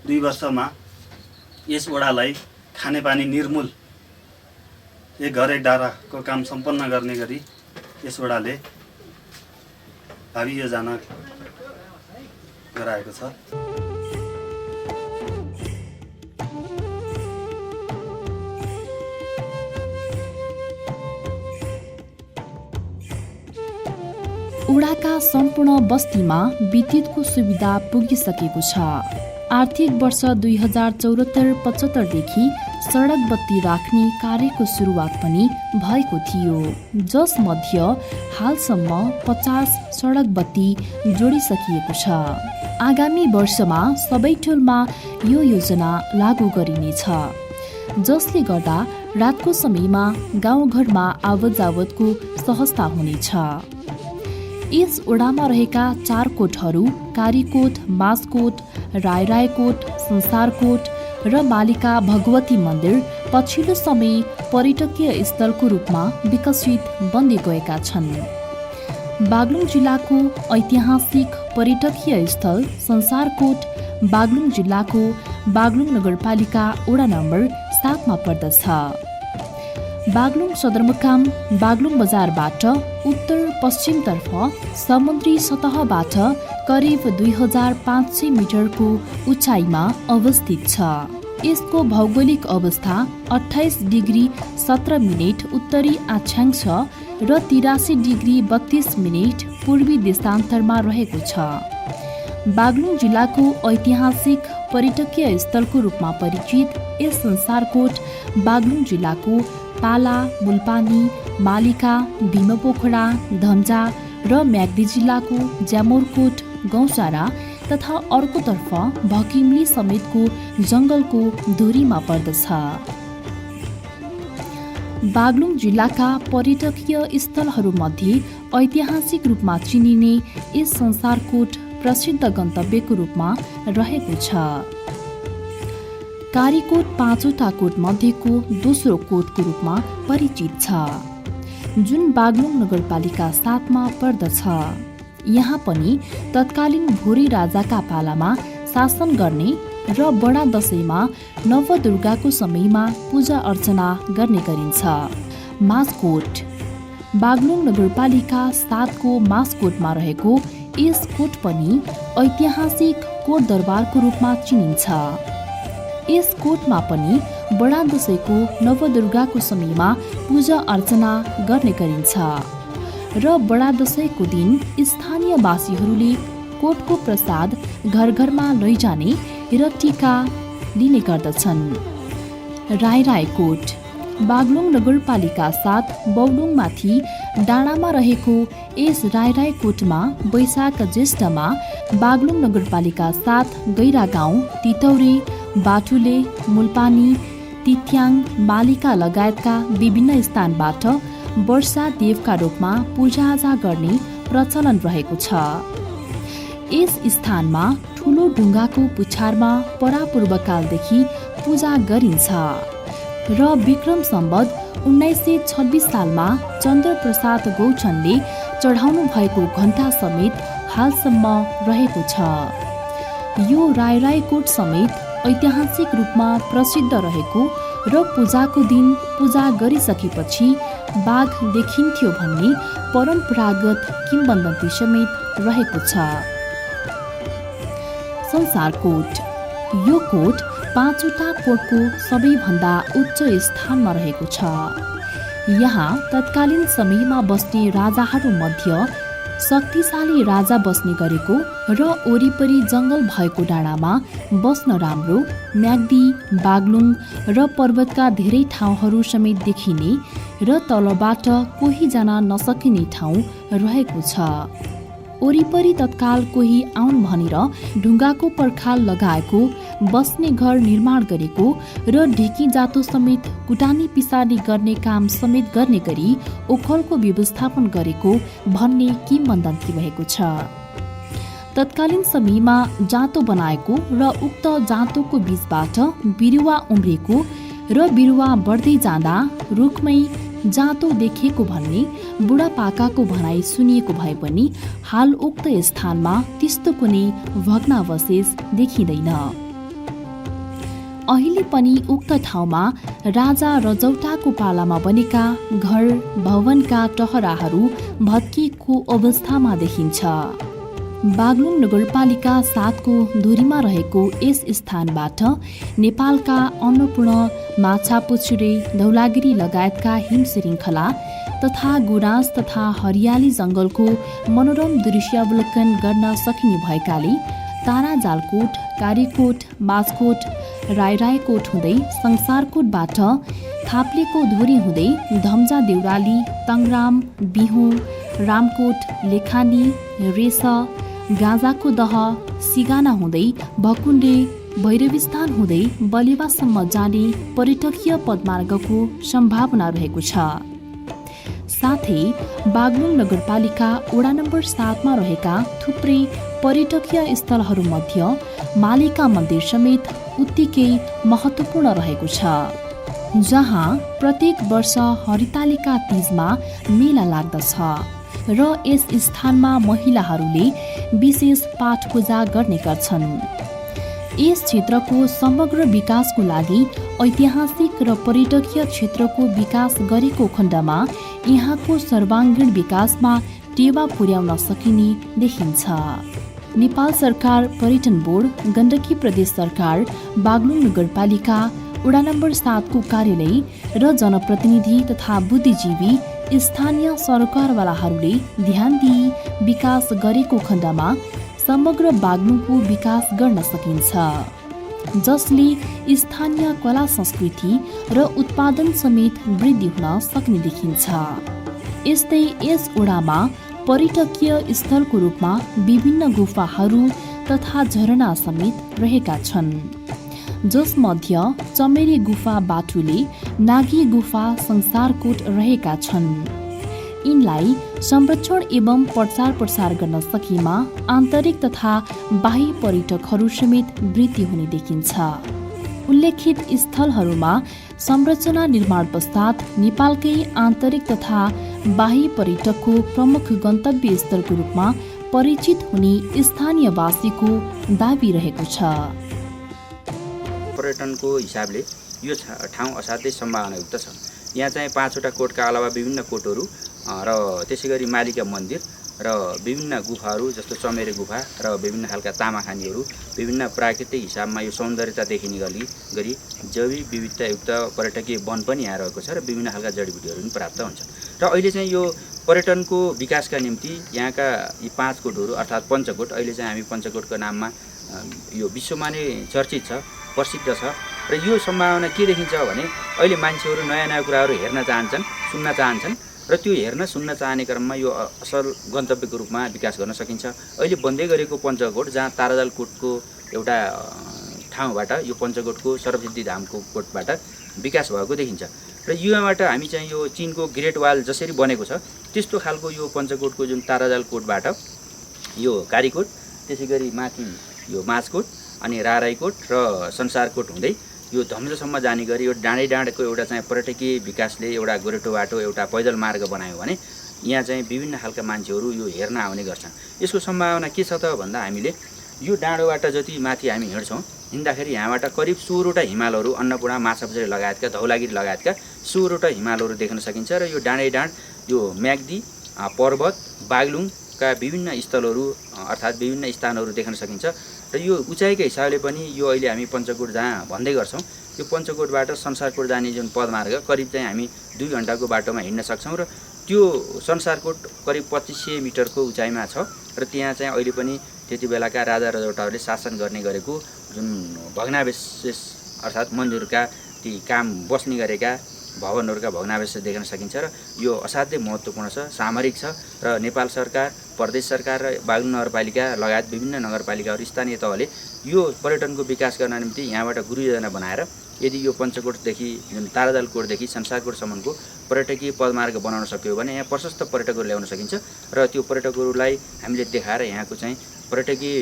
2 वर्षमा यस वडालाई खानेपानी निर्मूल एक घर एक धाराको काम सम्पन्न गर्ने गरी यस वडाले भावी योजना गराएको छ। उडाका सम्पूर्ण बस्तीमा विद्युतको सुविधा पुगिसकेको छ। आर्थिक वर्ष 2074-75 देखि सडक बत्ती राख्ने कार्यको सुरुवात पनि भएको थियो, जसमध्ये हालसम्म 50 सडक बत्ती जोडिसकिएको छ। आगामी वर्षमा सबै टोलमा यो योजना लागू गरिनेछ, जसले गर्दा रातको समयमा गाउँघरमा आवतजावतको सहजता हुनेछ। यस ओडामा रहेका 4 कोटहरू कारीकोट, माझकोट, रायरायकोट, संसारकोट र मालिका भगवती मन्दिर पछिल्लो समय पर्यटकीय स्थलको रूपमा विकसित बन्दै गएका छन्। बागलुङ जिल्लाको ऐतिहासिक पर्यटकीय स्थल संसारकोट बागलुङ जिल्लाको बागलुङ नगरपालिका वडा नम्बर 7 मा पर्दछ। बागलुङ सदरमुकाम बागलुङ बजारबाट उत्तर पश्चिमतर्फ समुद्री सतहबाट करिब 2500 मिटरको उचाइमा अवस्थित छ। यसको भौगोलिक अवस्था 28 डिग्री 17 मिनेट उत्तरी अक्षांश र 83 डिग्री 32 मिनेट पूर्वी देशान्तरमा रहेको छ। बागलुङ जिल्लाको ऐतिहासिक पर्यटकीय स्थलको रूपमा परिचित यस संसारकोट बागलुङ जिल्लाको पाला, मुलपानी, मालिका, भीमपोखरा, धम्जा र म्याग्दी जिल्लाको ज्यामोरकोट गौसारा तथा अर्कोतर्फ भकिमली समेतको जङ्गलको धुरीमा पर्दछ। बागलुङ जिल्लाका पर्यटकीय स्थलहरूमध्ये ऐतिहासिक रूपमा चिनिने यस संसारकोट प्रसिद्ध गन्तव्यको रूपमा रहेको छ। कारीकोट 5वटा कोट मध्येको दोस्रो कोटको रूपमा परिचित छ, जुन बागलुङ नगरपालिका 7 मा पर्दछ। यहाँ पनि तत्कालीन भोरी राजाका पालामा शासन गर्ने र बडा दशैंमा नवदुर्गाको समयमा पूजा अर्चना गर्ने गरिन्छ। मास्कोट बागलुङ नगरपालिका 7 को मास्कोटमा रहेको यस कोट पनि ऐतिहासिक कोट दरबारको रूपमा चिनिन्छ। यस कोटमा पनि बडा दशैंको नवदुर्गाको समयमा पूजा अर्चना गर्ने गरिन्छ र बडा दशैंको दिन स्थानीयवासीहरूले कोटको प्रसाद घर घरमा लैजाने र टीका लिने गर्दछन्। राई कोट बागलुङ नगरपालिका 7 बौलुङमाथि डाँडामा रहेको यस राई कोटमा वैशाख ज्येष्ठमा बागलुङ नगरपालिका 7 गैरा गाउँ, तितौरे, बाटुले, मुलपानी, तिथ्याङ, मालिका लगायतका विभिन्न स्थानबाट वर्षा देवका रूपमा पूजाआजा गर्ने प्रचलन रहेको छ। यस स्थानमा ठुलो ढुङ्गाको पुछारमा परापूर्वकालदेखि पूजा गरिन्छ र विक्रम सम्वत 1926 सालमा चन्द्रप्रसाद गौचनले चढाउनु भएको घण्टा समेत हालसम्म रहेको छ। यो राई कोट समेत ऐतिहासिक रूपमा प्रसिद्ध रहेको र पूजाको दिन पूजा गरिसकेपछि बाघ देखिन्थ्यो भन्ने परम्परागत किंवदन्ती समेत रहेको छ। संसारकोट यो कोट 5वटा कोटको सबैभन्दा उच्च स्थानमा रहेको छ। यहाँ तत्कालीन समयमा बस्ने राजाहरू मध्य शक्तिशाली राजा बस्ने गरेको र वरिपरि जङ्गल भएको डाँडामा बस्न राम्रो म्याग्दी, बागलुङ र पर्वतका धेरै ठाउँहरू समेत देखिने र तलबाट कोही जान नसकिने ठाउँ रहेको छ। वरिपरि तत्काल कोही आउन् भनेर ढुङ्गाको पर्खाल लगाएको बस्ने घर निर्माण गरेको र ढिकी जातो समेत कुटानी पिसानी गर्ने काम समेत गर्ने गरी ओखलको व्यवस्थापन गरेको भन्ने किंवदन्ती रहेको छ। तत्कालीन समयमा जाँतो बनाएको र उक्त जाँतोको बीचबाट बिरुवा उम्रेको र बिरुवा बढ्दै जाँदा रुखमै जाँतो देखिएको भन्ने बुढापाकाको भनाइ सुनिएको भए पनि हाल उक्त स्थानमा त्यस्तो कुनै भग्नावशेष देखिँदैन। अहिले पनि उक्त ठाउँमा राजा रजौटाको पालामा बनेका घर भवनका टहराहरू भत्किएको अवस्थामा देखिन्छ। बागलुङ नगरपालिका 7 को धुरीमा रहेको यस स्थानबाट नेपालका अन्नपूर्ण, माछापुच्छ्रे, धौलागिरी लगायतका हिम श्रृङ्खला तथा गुराँस तथा हरियाली जङ्गलको मनोरम दृश्यावलोकन गर्न सकिने भएकाले ताराजालकोट, कारीकोट, मास्कोट, राईकोट हुँदै संसारकोटबाट थाप्लेको धुरी हुँदै धम्जा देउराली, तङराम, बिहु, रामकोट, लेखानी, रेस, गाजाको दह, सिगाना हुँदै भकुण्डे, भैरवीस्थान हुँदै बलेवासम्म जाने पर्यटकीय पदमार्गको सम्भावना रहेको छ। साथै बागलुङ नगरपालिका वडा नम्बर 7 मा रहेका थुप्रै पर्यटकीय स्थलहरूमध्ये मालिका मन्दिर समेत उत्तिकै महत्त्वपूर्ण रहेको छ, जहाँ प्रत्येक वर्ष हरितालिका तीजमा मेला लाग्दछ र यस स्थानमा महिलाहरूले विशेष पाठ पूजा गर्ने गर्छन्। यस क्षेत्रको समग्र विकासको लागि ऐतिहासिक र पर्यटकीय क्षेत्रको विकास गरेको खण्डमा यहाँको सर्वाङ्गीण विकासमा टेवा पुर्याउन सकिने देखिन्छ। नेपाल सरकार पर्यटन बोर्ड, गण्डकी प्रदेश सरकार, बागलुङ नगरपालिका, वडा नम्बर 7 को कार्यालय र जनप्रतिनिधि तथा बुद्धिजीवी स्थानीय सरकारवालाहरूले ध्यान दिई विकास गरेको खण्डमा समग्र बागलुङको विकास गर्न सकिन्छ, जसले स्थानीय कला संस्कृति र उत्पादन समेत वृद्धि हुन सक्ने देखिन्छ। यस्तै यस वडामा पर्यटकीय स्थलको रूपमा विभिन्न गुफाहरू तथा झरना समेत रहेका छन्, जसमध्ये चमेरे गुफा बाटुले, नागी गुफा संसारकोट रहेका छन्। यिनलाई संरक्षण एवं प्रचार प्रसार गर्न सकेमा आन्तरिक तथा बाह्य पर्यटकहरू समेत वृद्धि हुने देखिन्छ। उल्लेखित स्थलहरूमा संरचना निर्माण पश्चात नेपालकै आन्तरिक तथा बाह्य पर्यटकको प्रमुख गन्तव्य स्थलको रूपमा परिचित हुने स्थानीयवासीको दाबी रहेको छ। पर्यटनको हिसाबले यो ठाउँ असाध्यै सम्भावनायुक्त छ। यहाँ चाहिँ 5वटा कोटका अलावा विभिन्न कोटहरू र त्यसै गरी मालिका मन्दिर र विभिन्न गुफाहरू जस्तो चमेरे गुफा र विभिन्न खालका तामाखानीहरू, विभिन्न प्राकृतिक हिसाबमा यो सौन्दर्यता देखिने गरी जैविक विविधतायुक्त पर्यटकीय वन पनि यहाँ रहेको छ र विभिन्न खालका जडीबुटीहरू पनि प्राप्त हुन्छ। र अहिले चाहिँ यो पर्यटनको विकासका निम्ति यहाँका यी 5 कोटहरू अर्थात् पञ्चकोट, अहिले चाहिँ हामी पञ्चकोटको नाममा यो विश्वमा नै चर्चित छ, प्रसिद्ध छ। र यो सम्भावना के देखिन्छ भने अहिले मान्छेहरू नयाँ नयाँ कुराहरू हेर्न चाहन्छन्, सुन्न चाहन्छन् र त्यो हेर्न सुन्न चाहने क्रममा यो असल गन्तव्यको रूपमा विकास गर्न सकिन्छ। अहिले बन्दै गरेको पञ्चकोट जहाँ ताराजल कोटको एउटा ठाउँबाट यो पञ्चकोटको सर्वसिद्धि धामको कोटबाट विकास भएको देखिन्छ। र युवाबाट हामी चाहिँ यो चीनको ग्रेट वाल जसरी बनेको छ त्यस्तो खालको यो पञ्चकोटको जुन ताराजल कोटबाट यो कालीकोट, त्यसै गरी माथि यो माझकोट अनि राराइकोट र संसारकोट हुँदै यो धम्जोसम्म जाने गरी यो डाँडैडाँडको एउटा चाहिँ पर्यटकीय विकासले एउटा गोरेटो बाटो, एउटा पैदल मार्ग बनायो भने यहाँ चाहिँ विभिन्न खालका मान्छेहरू यो हेर्न आउने गर्छन्। यसको सम्भावना के छ त भन्दा हामीले यो डाँडोबाट जति माथि हामी हिँड्छौँ, हिँड्दाखेरि यहाँबाट करिब 16वटा हिमालहरू, अन्नपूर्ण, माछापुछ्रे लगायतका, धौलागिरी लगायतका 16वटा हिमालहरू देख्न सकिन्छ। र यो डाँडैडाँड यो म्याग्दी पर्वत बागलुङका विभिन्न स्थलहरू अर्थात् विभिन्न स्थानहरू देख्न सकिन्छ। र यो उचाइका हिसाबले पनि यो अहिले हामी पञ्चकोट जहाँ भन्दै गर्छौँ, यो पञ्चकोटबाट संसारकोट जाने जुन पदमार्ग करिब चाहिँ हामी 2 घन्टाको बाटोमा हिँड्न सक्छौँ। र त्यो संसारकोट करिब 2500 मिटरको उचाइमा छ र त्यहाँ चाहिँ अहिले पनि त्यति बेलाका राजा रजौटाहरूले शासन गर्ने गरेको जुन भग्नावशेष अर्थात् मन्दिरका ती काम बस्ने गरेका भवनहरूका भग्नावशेष देख्न सकिन्छ। र यो असाध्यै महत्त्वपूर्ण छ, सामरिक छ र नेपाल सरकार, प्रदेश सरकार र बागलुङ नगरपालिका लगायत विभिन्न नगरपालिकाहरू, स्थानीय तहले यो पर्यटनको विकास गर्न निम्ति यहाँबाट गुरुयोजना बनाएर यदि यो पञ्चकोटदेखि जुन ताराजल कोटदेखि संसारकोटसम्मको पर्यटकीय पदमार्ग बनाउन सक्यो भने यहाँ प्रशस्त पर्यटकहरू ल्याउन सकिन्छ। र त्यो पर्यटकहरूलाई हामीले देखाएर यहाँको चाहिँ पर्यटकीय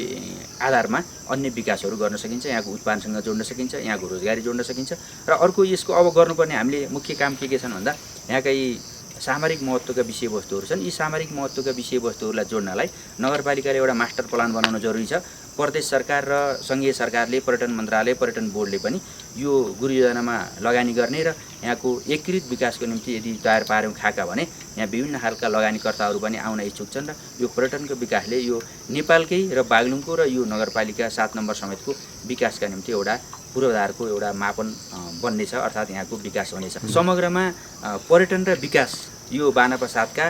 आधारमा अन्य विकासहरू गर्न सकिन्छ, यहाँको उत्पादनसँग जोड्न सकिन्छ, यहाँको रोजगारी जोड्न सकिन्छ। र अर्को यसको अब गर्नुपर्ने हामीले मुख्य काम के छन् भन्दा यहाँका यी सामरिक महत्त्वका विषयवस्तुहरू छन्। यी सामरिक महत्त्वका विषयवस्तुहरूलाई जोड्नलाई नगरपालिकाले एउटा मास्टर प्लान बनाउन जरुरी छ। प्रदेश सरकार र सङ्घीय सरकारले, पर्यटन मन्त्रालय, पर्यटन बोर्डले पनि यो गुरुयोजनामा लगानी गर्ने र यहाँको एकीकृत विकासको निम्ति यदि तयार पार्यौँ खाका भने यहाँ विभिन्न खालका लगानीकर्ताहरू पनि आउन इच्छुक छन्। र यो पर्यटनको विकासले यो नेपालकै र बागलुङको र यो नगरपालिका 7 नम्बर समेतको विकासका निम्ति एउटा पूर्वाधारको एउटा मापन बन्नेछ, अर्थात् यहाँको विकास हुनेछ। समग्रमा पर्यटन र विकास यो बानापा 7का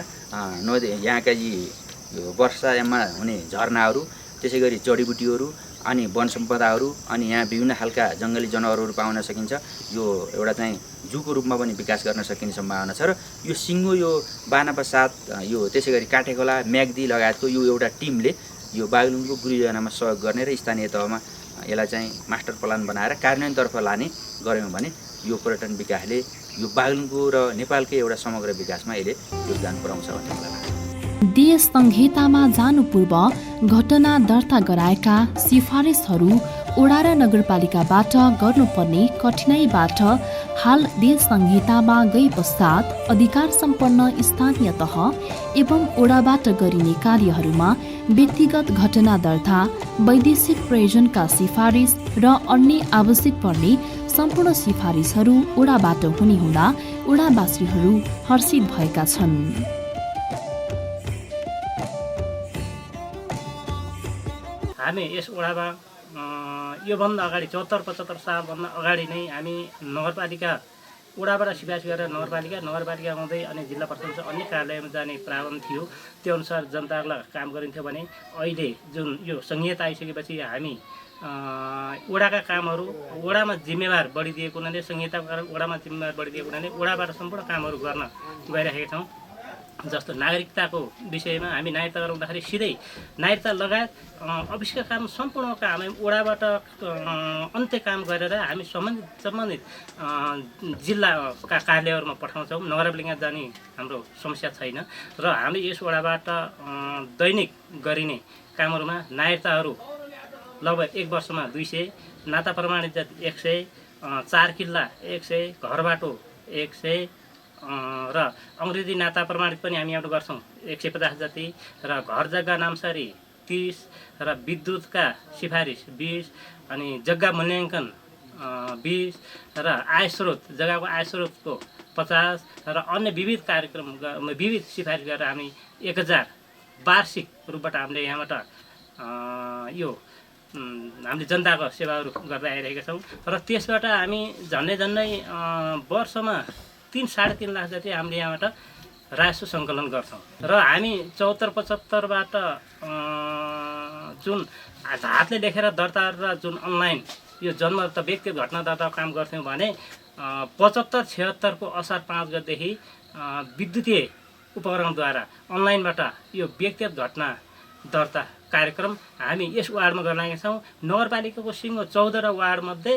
नदी, यहाँका यी वर्षायाममा हुने झरनाहरू, त्यसै गरी जडीबुटीहरू अनि वन सम्पदाहरू अनि यहाँ विभिन्न खालका जङ्गली जनावरहरू पाउन सकिन्छ। यो एउटा चाहिँ जूको रूपमा पनि विकास गर्न सकिने सम्भावना छ। र यो सिङ्गो यो बानापा 7 यो त्यसै गरी काठेखोला, म्याग्दी लगायतको यो एउटा टिमले यो बागलुङको गुरुयोजनामा सहयोग गर्ने र स्थानीय तहमा यसलाई चाहिँ मास्टर प्लान बनाएर कार्यान्वयनतर्फ लाने गऱ्यौँ भने यो पर्यटन विकासले यो बागलुङको र नेपालकै एउटा समग्र विकासमा यसले योगदान पुर्याउँछ भन्ने मलाई लाग्छ। देश संहितामा जानु पूर्व घटना दर्ता गराएका सिफारिसहरू ओडा र नगरपालिकाबाट गर्नुपर्ने कठिनाइबाट हाल देश संहितामा गए पश्चात अधिकार सम्पन्न स्थानीय तह एवं ओडाबाट गरिने कार्यहरूमा व्यक्तिगत घटना दर्ता, वैदेशिक प्रयोजनका सिफारिस र अन्य आवश्यक पर्ने सम्पूर्ण सिफारिसहरू ओडाबाट हुने हुँदा ओडावासीहरू हर्षित भएका छन्। हामी यस ओडामा योभन्दा अगाडि 74-75 सालभन्दा अगाडि नै हामी नगरपालिका ओडाबाट सिफारिस गरेर नगरपालिका हुँदै अनि जिल्ला प्रशासन अन्य कार्यालयमा जाने प्रावधान थियो। त्यो अनुसार जनताहरूलाई काम गरिन्थ्यो भने अहिले जुन यो संहिता आइसकेपछि हामी ओडाका कामहरू ओडामा जिम्मेवार बढिदिएको हुनाले, संहिताको कारण ओडामा जिम्मेवार बढिदिएको हुनाले ओडाबाट सम्पूर्ण कामहरू गर्न गइरहेका छौँ। जस्तो नागरिकताको विषयमा हामी नागरिकता गराउँदाखेरि सिधै नागरिकता लगायत अफिसका काम सम्पूर्णका हामी ओडाबाट अन्त्य काम गरेर हामी सम्बन्धित जिल्लाका कार्यालयहरूमा पठाउँछौँ। नगरपालिका जाने हाम्रो समस्या छैन र हामी यस ओडाबाट दैनिक गरिने कामहरूमा नागरिकताहरू लगभग 1 वर्षमा 200, नाता प्रमाणित जाति 100, 4 किल्ला 100, घरबाटो 100 र अङ्ग्रेजी नाता प्रमाणित पनि हामी एउटा गर्छौँ 150 जति र घर जग्गा नामसारी 30 र विद्युतका सिफारिस 20 अनि जग्गा मूल्याङ्कन 20 र आय स्रोत जग्गाको आय स्रोतको 50 र अन्य विविध कार्यक्रम विविध सिफारिस गरेर हामी 1000 वार्षिक रूपबाट हामीले यहाँबाट यो हामीले जनताको सेवाहरू गर्दै आइरहेका छौँ र त्यसबाट हामी झन्डै वर्षमा 3-3.5 लाख जति हामीले यहाँबाट राजस्व सङ्कलन गर्छौँ र हामी 74-75बाट जुन हातले लेखेर दर्ता र जुन अनलाइन यो जन्म त व्यक्तिगत घटना दर्ता काम गर्थ्यौँ भने 75-76 को असार 5 गतेदेखि विद्युतीय उपकरणद्वारा अनलाइनबाट यो व्यक्तिगत घटना दर्ता कार्यक्रम हामी यस वार्डमा गर्न लागेका छौँ। नगरपालिकाको सिङ्गो 14 वार्डमध्ये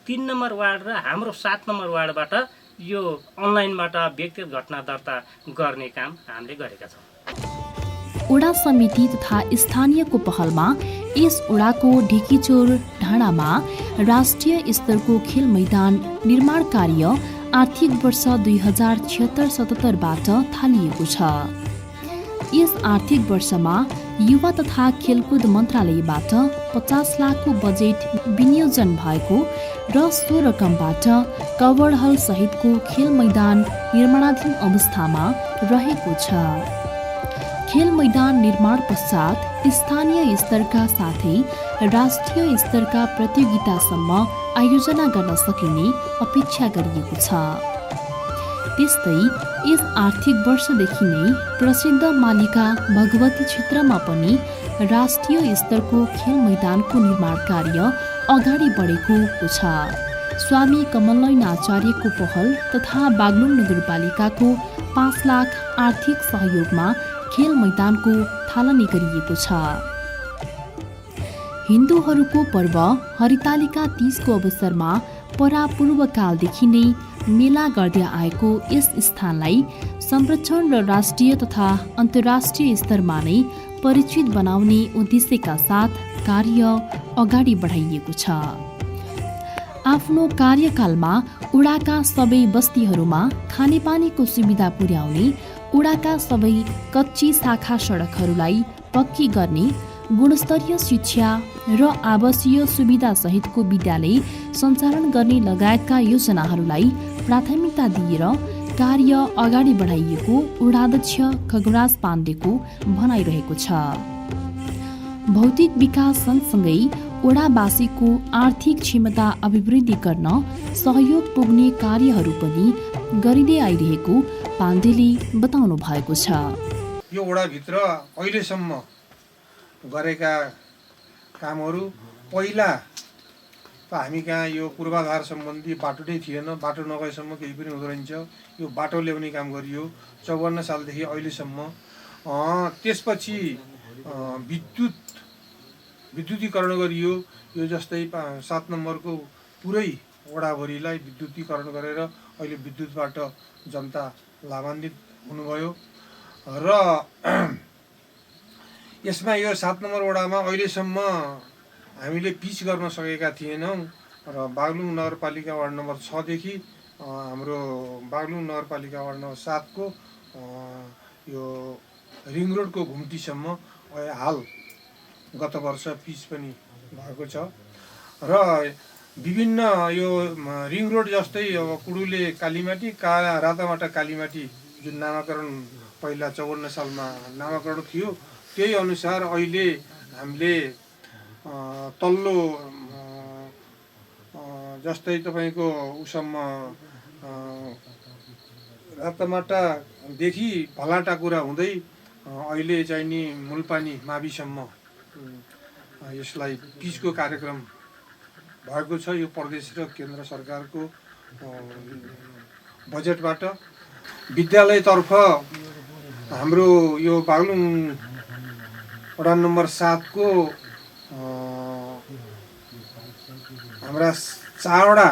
3 नम्बर वार्ड र हाम्रो 7 नम्बर वार्डबाट यो अनलाइनबाट व्यक्तिगत घटना दर्ता गर्ने काम हामीले गरेका छौँ। ओडा समिति तथा स्थानीयको पहलमा यस ओडाको ढिकीचोर ढाँडामा राष्ट्रिय स्तरको खेल मैदान निर्माण कार्य आर्थिक वर्ष 2076-77बाट थालिएको छ। यस आर्थिक वर्षमा युवा तथा खेलकुद मन्त्रालयबाट 50 लाखको बजेट विनियोजन भएको र सो रकमबाट कवर हल सहितको खेल मैदान निर्माणाधीन अवस्थामा रहेको छ। खेल मैदान निर्माण पश्चात स्थानीय स्तरका साथै राष्ट्रिय स्तरका प्रतियोगितासम्म आयोजना गर्न सकिने अपेक्षा गरिएको छ। त्यस्तै यस आर्थिक वर्षदेखि नै प्रसिद्ध मालिका भगवती क्षेत्रमा पनि राष्ट्रिय स्तरको खेल मैदानको निर्माण कार्य अगाडि बढेको छ। स्वामी कमलनयन आचार्यको पहल तथा बागलुङ नगरपालिकाको 5 लाख आर्थिक सहयोगमा खेल मैदानको थालनी गरिएको छ। हिन्दूहरूको पर्व हरितालिका तीजको अवसरमा परापूर्वकालदेखि नै मेला गर्दै आएको यस स्थानलाई संरक्षण र राष्ट्रिय तथा अन्तर्राष्ट्रिय स्तरमा नै परिचित बनाउने उद्देश्यका साथ कार्य अगाडि बढाइएको छ। आफ्नो कार्यकालमा ओडाका सबै बस्तीहरूमा खानेपानीको सुविधा पुर्याउने, ओडाका सबै कच्ची शाखा सडकहरूलाई पक्की गर्ने, गुणस्तरीय शिक्षा र आवासीय सुविधा सहितको विद्यालय सञ्चालन गर्ने लगायतका योजनाहरूलाई प्राथमिकता दिएर कार्य अगाडि बढाइएको ओडाध्यक्ष खगराज पाण्डेको भनाइरहेको छ। भौतिक विकास सँगसँगै ओडावासीको आर्थिक क्षमता अभिवृद्धि गर्न सहयोग पुग्ने कार्यहरू पनि गरिँदै आइरहेको पाण्डेले बताउनु भएको छ। यो ओडाभित्र अहिलेसम्म गरेका कामहरू पहिला त हामी कहाँ यो पूर्वाधार सम्बन्धी बाटो नै थिएन। बाटो नगएसम्म केही पनि हुँदो रहेछ। यो बाटो ल्याउने काम गरियो 54 सालदेखि अहिलेसम्म। त्यसपछि विद्युतीकरण गरियो। यो जस्तै 7 नम्बरको पुरै वडाभरिलाई विद्युतीकरण गरेर अहिले विद्युतबाट जनता लाभान्वित हुनुभयो। र यसमा यो 7 नम्बर वडामा अहिलेसम्म हामीले पिच गर्न सकेका थिएनौँ र बागलुङ नगरपालिका वार्ड नम्बर 6 देखि हाम्रो बागलुङ नगरपालिका वार्ड नम्बर 7 को यो रिङ रोडको घुम्तीसम्म हाल गत वर्ष पिच पनि भएको छ। र विभिन्न यो रिङ रोड जस्तै कुडुले कालीमाटी रातामाटा कालीमाटी जुन नामाकरण पहिला 54 सालमा नामाकरण थियो त्यही अनुसार अहिले हामीले तल्लो जस्तै तपाईँको उसम्म रातामाटादेखि भलाटाकुरा हुँदै अहिले चाहिँ नि मुलपानी माविसम्म यसलाई पिचको कार्यक्रम भएको छ। यो प्रदेश र केन्द्र सरकारको बजेटबाट विद्यालयतर्फ हाम्रो यो बागलुङ वडा नम्बर 7 को हाम्रा 4वटा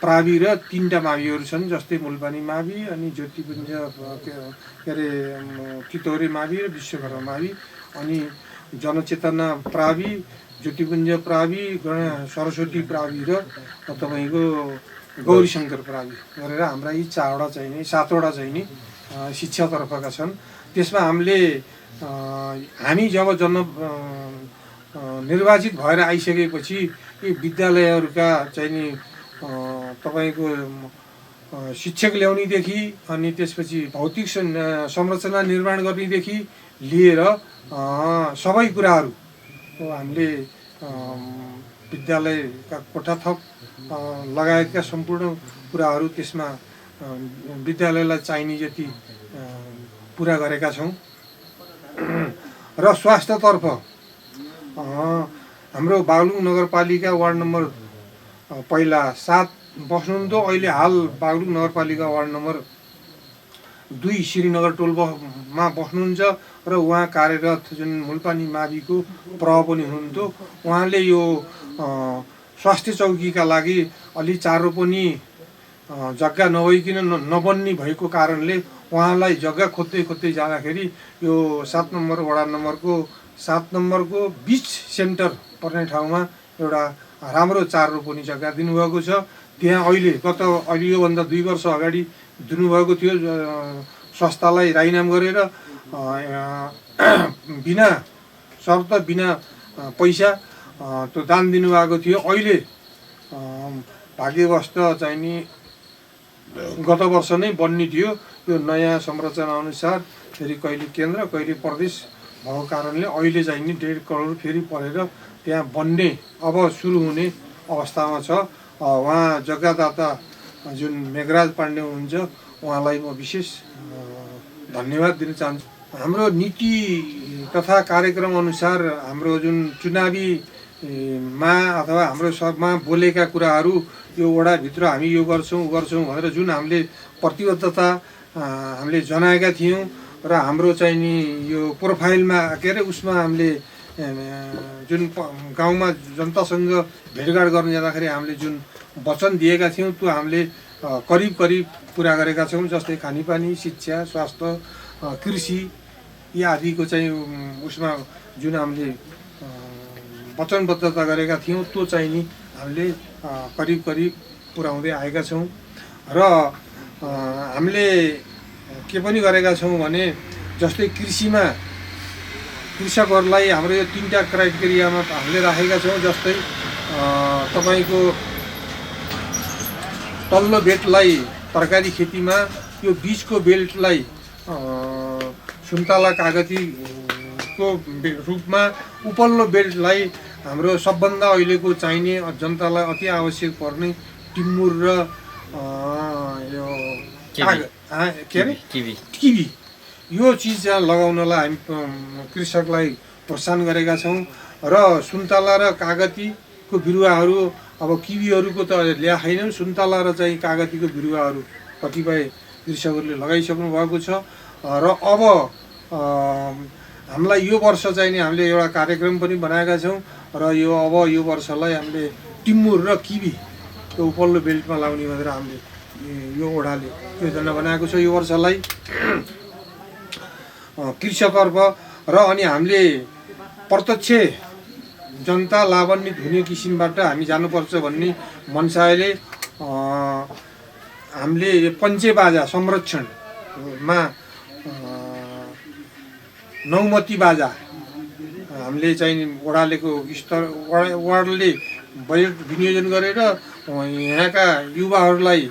प्रावि र 3टा माविहरू छन्। जस्तै मुलपानी मावि अनि ज्योतिपुञ्ज के अरे तितौरे मावि र विश्वकर्मा मावि अनि जनचेतना प्रावि, ज्योतिपुञ्ज प्रावि, सरस्वती प्रावि र तपाईँको गौरीशङ्कर प्रावि गरेर हाम्रा यी 4वटा चाहिँ नि 7वटा चाहिँ नि शिक्षातर्फका छन्। त्यसमा हामी जब निर्वाचित भएर आइसकेपछि यी विद्यालयहरूका चाहिँ नि तपाईँको शिक्षक ल्याउनेदेखि अनि त्यसपछि भौतिक संरचना निर्माण गर्नेदेखि लिएर सबै कुराहरू हामीले विद्यालयका कोठाथप लगायतका सम्पूर्ण कुराहरू त्यसमा विद्यालयलाई चाहिने जति पुरा गरेका छौँ। र स्वास्थ्यतर्फ हाम्रो बागलुङ नगरपालिका वार्ड नम्बर पहिला 7 बस्नुहुन्थ्यो, अहिले हाल बागलुङ नगरपालिका वार्ड नम्बर 2 श्रीनगर टोलमा बस्नुहुन्छ र उहाँ कार्यरत जुन मुलपानी माविको प्रह पनि हुनुहुन्थ्यो। उहाँले यो स्वास्थ्य चौकीका लागि अलि चाँडो पनि जग्गा नभइकन नबन्ने भएको कारणले उहाँलाई जग्गा खोज्दै जाँदाखेरि यो 7 नम्बर वडा नम्बरको 7 नम्बरको बिच सेन्टर पर्ने ठाउँमा एउटा राम्रो 4 रोपनी जग्गा दिनुभएको छ। त्यहाँ अहिले योभन्दा 2 वर्ष अगाडि दिनुभएको थियो। संस्थालाई राइनाम गरेर बिना शर्त बिना पैसा त्यो दान दिनुभएको थियो। अहिले भाग्यवश चाहिँ नि गत वर्ष नै बन्ने थियो। यो नयाँ संरचना अनुसार फेरि कहिले केन्द्र कहिले प्रदेश भएको कारणले अहिले चाहिँ नि 1.5 करोड फेरि परेर त्यहाँ बन्ने अब सुरु हुने अवस्थामा छ। उहाँ जग्गादाता जुन मेघराज पाण्डे हुनुहुन्छ उहाँलाई म विशेष धन्यवाद दिन चाहन्छु। हाम्रो नीति तथा कार्यक्रम अनुसार हाम्रो जुन चुनावीमा अथवा हाम्रो सबमा बोलेका कुराहरू यो वडाभित्र हामी यो गर्छौँ भनेर जुन हामीले प्रतिबद्धता हामीले जनाएका थियौँ र हाम्रो चाहिँ नि यो प्रोफाइलमा के अरे उसमा हामीले जुन गाउँमा जनतासँग भेटघाट गर्न जाँदाखेरि हामीले जुन वचन दिएका थियौँ त्यो हामीले करिब पुरा गरेका छौँ। जस्तै खानेपानी, शिक्षा, स्वास्थ्य, कृषि यी आदिको चाहिँ उसमा जुन हामीले वचनबद्धता गरेका थियौँ त्यो चाहिँ नि हामीले करिब पुर्याउँदै आएका छौँ। र हामीले के पनि गरेका छौँ भने जस्तै कृषिमा कृषकहरूलाई हाम्रो यो 3टा क्राइटेरियामा हामीले राखेका छौँ। जस्तै तपाईँको तल्लो बेल्टलाई तरकारी खेतीमा, यो बिचको बेल्टलाई सुन्तला कागतीको रूपमा, उपल्लो बेल्टलाई हाम्रो सबभन्दा अहिलेको चाहिने जनतालाई अति आवश्यक पर्ने टिमुर र यो के अरे किवी यो चिज लगाउनलाई हामी कृषकलाई प्रोत्साहन गरेका छौँ। र सुन्तला र कागतीको बिरुवाहरू अब किवीहरूको त ल्याएनौँ, सुन्तला र चाहिँ कागतीको बिरुवाहरू कतिपय कृषकहरूले लगाइसक्नु भएको छ। र अब हामीलाई यो वर्ष चाहिँ नि हामीले एउटा कार्यक्रम पनि बनाएका छौँ र यो वर्षलाई हामीले टिमुर र किवी त्यो उपल्लो बेल्टमा लाउने भनेर हामीले यो ओडाले योजना बनाएको छ यो वर्षलाई कृषकतर्फ। र अनि हामीले प्रत्यक्ष जनता लाभान्वित हुने किसिमबाट हामी जानुपर्छ भन्ने मनसायले हामीले पञ्चे बाजा संरक्षणमा नौमती बाजा हामीले चाहिँ वडालेको स्तर वार्डले बजेट विनियोजन गरेर यहाँका युवाहरूलाई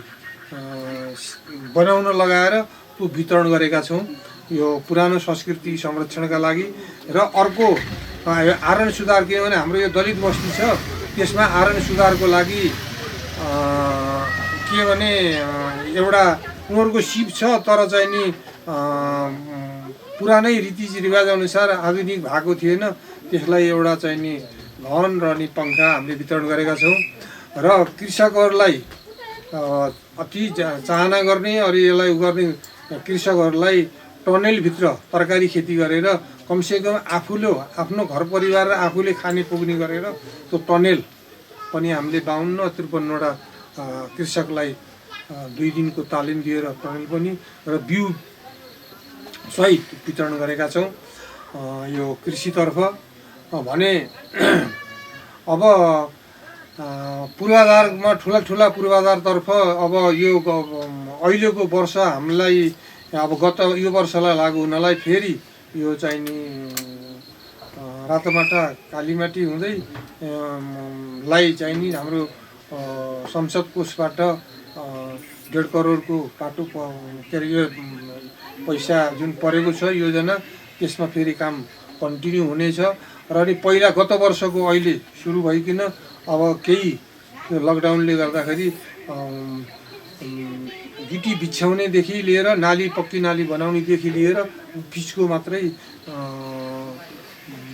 बनाउन लगाएर त्यो वितरण गरेका छौँ यो पुरानो संस्कृति संरक्षणका लागि। र अर्को आरण सुधार, किनभने हाम्रो यो दलित बस्ती छ त्यसमा आरण सुधारको लागि के भने एउटा उनीहरूको सिप छ तर चाहिँ नि पुरानै रीतिरिवाज अनुसार आधुनिक भएको थिएन, त्यसलाई एउटा चाहिँ नि भवन र अनि पङ्खा हामीले वितरण गरेका छौँ। र कृषकहरूलाई अति चाहना गर्ने अनि यसलाई गर्ने कृषकहरूलाई टनेलभित्र तरकारी खेती गरेर कमसेकम आफूले आफ्नो घर परिवार र आफूले खाने पुग्ने गरेर त्यो टनेल पनि हामीले 52-53वटा कृषकलाई 2 दिनको तालिम दिएर टनेल पनि र बिउ सहित वितरण गरेका छौँ यो कृषितर्फ। भने अब पूर्वाधारमा ठुला पूर्वाधारतर्फ अब यो अहिलेको वर्ष हामीलाई अब गत यो वर्षलाई लागू हुनलाई फेरि यो चाहिँ नि रातोमाटा कालीमाटी हुँदै लाई चाहिँ नि हाम्रो संसद कोषबाट 1.5 करोडको पाटो के अरे यो पैसा जुन परेको छ योजना, त्यसमा फेरि काम कन्टिन्यू हुनेछ। र अनि पहिला गत वर्षको अहिले सुरु भइकन अब केही लकडाउनले गर्दाखेरि गिटी बिछ्याउनेदेखि लिएर नाली पक्की नाली बनाउनेदेखि लिएर पिचको मात्रै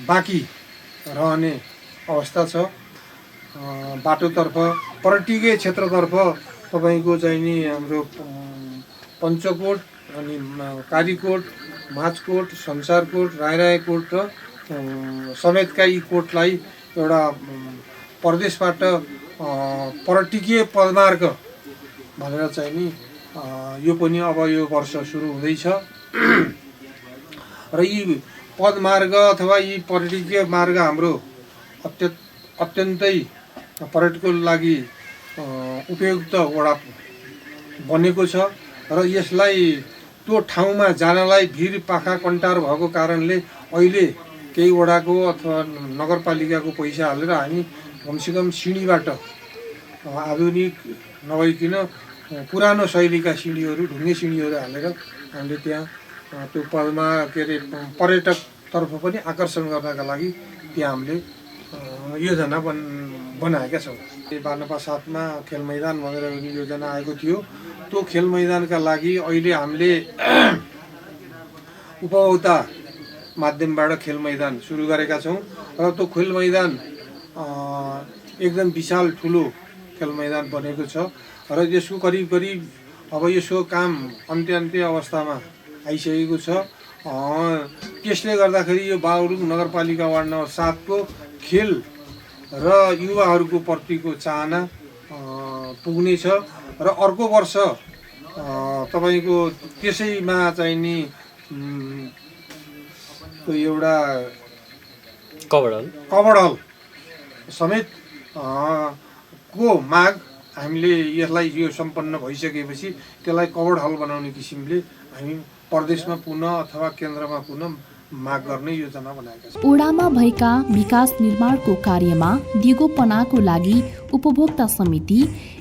बाँकी रहने अवस्था छ। बाटोतर्फ पर्यटकीय क्षेत्रतर्फ तपाईँको चाहिँ नि हाम्रो पञ्चकोट अनि कालीकोट, माझकोट, संसारकोट, रायरायकोट र समेतका यी कोटलाई एउटा प्रदेशबाट पर्यटकीय पदमार्ग भनेर चाहिँ नि यो पनि अब यो वर्ष सुरु हुँदैछ। र यी पदमार्ग अथवा यी पर्यटकीय मार्ग हाम्रो अत्यन्तै पर्यटकको लागि उपयुक्त वडा बनेको छ। र यसलाई त्यो ठाउँमा जानलाई भिर पाखा कन्टार भएको कारणले अहिले केही वडाको अथवा नगरपालिकाको पैसा हालेर हामी कमसेकम सिँढीबाट आधुनिक नभइकन पुरानो शैलीका सिँढीहरू, ढुङ्गे सिँढीहरू हालेर हामीले त्यहाँ त्यो पदमा के अरे पर्यटकतर्फ पनि आकर्षण गर्नका लागि त्यहाँ हामीले योजना बनाएका छौँ। बानपा 7 मा खेल मैदान भनेर योजना आएको थियो। त्यो खेल मैदानका लागि अहिले हामीले उपभोक्ता माध्यमबाट खेल मैदान सुरु गरेका छौँ। र त्यो खेल मैदान एकदम विशाल ठुलो खेल मैदान बनेको छ। र यसको करिब अब यसको काम अन्त्य अवस्थामा आइसकेको छ। त्यसले गर्दाखेरि यो बागलुङ नगरपालिका वार्ड नम्बर 7 को खेल र युवाहरूको प्रतिको चाहना पुग्नेछ। र अर्को वर्ष तपाईँको त्यसैमा चाहिँ नि एउटा कभर हल समेत को माग हामीले यसलाई यो सम्पन्न भइसकेपछि त्यसलाई कभर हल बनाउने किसिमले हामी प्रदेशमा पुनः अथवा केन्द्रमा पुनः माग गर्ने योजना बनाएका छौँ। ओडामा भएका विकास निर्माणको कार्यमा दिगोपनाको लागि उपभोक्ता समिति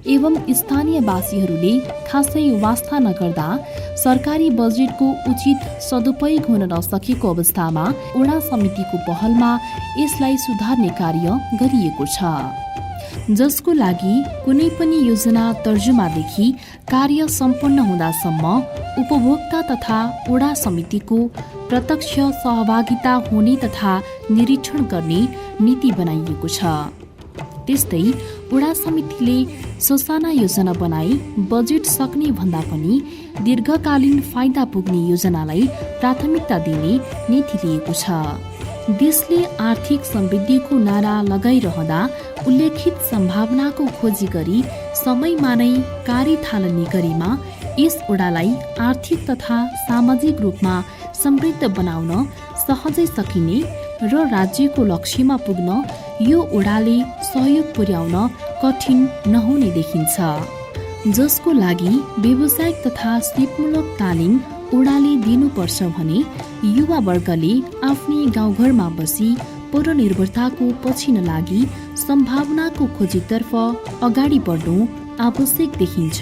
एवं स्थानीयवासीहरूले खासै वास्ता नगर्दा सरकारी बजेटको उचित सदुपयोग हुन नसकेको अवस्थामा ओडा समितिको पहलमा यसलाई सुधार्ने कार्य गरिएको छ, जसको लागि कुनै पनि योजना तर्जुमादेखि कार्य सम्पन्न हुँदासम्म उपभोक्ता तथा ओडा समितिको प्रत्यक्ष सहभागिता हुने तथा निरीक्षण गर्ने नीति बनाइएको छ। त्यस्तै ओडा समितिले ससाना योजना बनाई बजेट सक्ने भन्दा पनि दीर्घकालीन फाइदा पुग्ने योजनालाई प्राथमिकता दिने नीति लिएको छ। देशले आर्थिक समृद्धिको नारा लगाइरहँदा उल्लेखित सम्भावनाको खोजी गरी समयमा नै कार्य थालनी गरेमा यस ओडालाई आर्थिक तथा सामाजिक रूपमा समृद्ध बनाउन सहजै सकिने र राज्यको लक्ष्यमा पुग्न यो ओडाले सहयोग पुर्याउन कठिन नहुने देखिन्छ, जसको लागि व्यावसायिक तथा सिपमूलक तालिम ओडाले दिनुपर्छ भने युवा वर्गले आफ्नै गाउँघरमा बसी परनिर्भरताको पछि नलागी सम्भावनाको खोजीतर्फ अगाडि बढ्नु आवश्यक देखिन्छ।